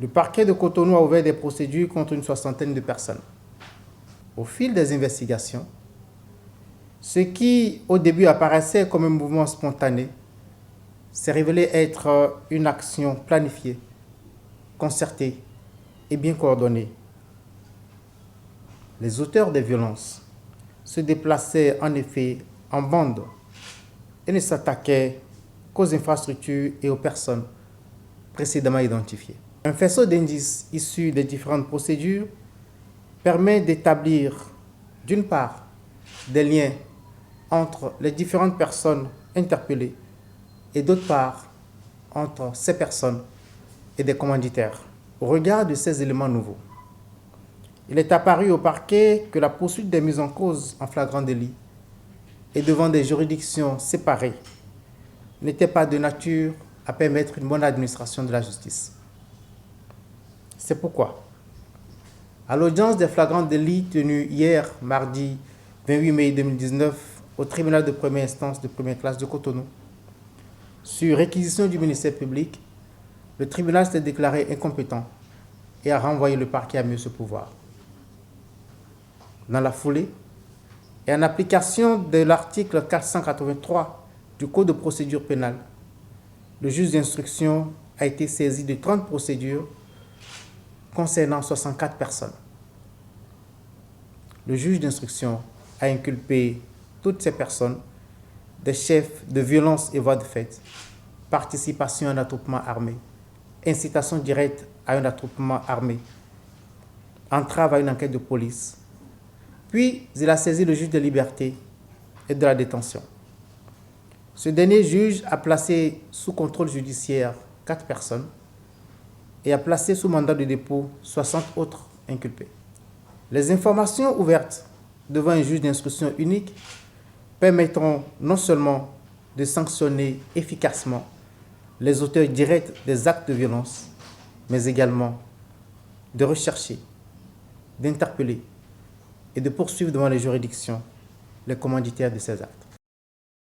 Le parquet de Cotonou a ouvert des procédures contre une soixantaine de personnes. Au fil des investigations, ce qui au début apparaissait comme un mouvement spontané s'est révélé être une action planifiée, concertée et bien coordonnée. Les auteurs des violences se déplaçaient en effet en bande et ne s'attaquaient qu'aux infrastructures et aux personnes précédemment identifiées. Un faisceau d'indices issus des différentes procédures permet d'établir, d'une part, des liens entre les différentes personnes interpellées et d'autre part, entre ces personnes et des commanditaires. Au regard de ces éléments nouveaux, il est apparu au parquet que la poursuite des mises en cause en flagrant délit et devant des juridictions séparées n'était pas de nature à permettre une bonne administration de la justice. C'est pourquoi, à l'audience des flagrants délits tenue hier, mardi 28 mai 2019, au tribunal de première instance de première classe de Cotonou, sur réquisition du ministère public, le tribunal s'est déclaré incompétent et a renvoyé le parquet à mieux se pouvoir. Dans la foulée, et en application de l'article 483 du Code de procédure pénale, le juge d'instruction a été saisi de 30 procédures concernant 64 personnes. Le juge d'instruction a inculpé toutes ces personnes des chefs de violence et voies de fait, participation à un attroupement armé, incitation directe à un attroupement armé, entrave à une enquête de police. Puis, il a saisi le juge de liberté et de la détention. Ce dernier juge a placé sous contrôle judiciaire 4 personnes et a placé sous mandat de dépôt 60 autres inculpés. Les informations ouvertes devant un juge d'instruction unique permettront non seulement de sanctionner efficacement les auteurs directs des actes de violence, mais également de rechercher, d'interpeller et de poursuivre devant les juridictions les commanditaires de ces actes.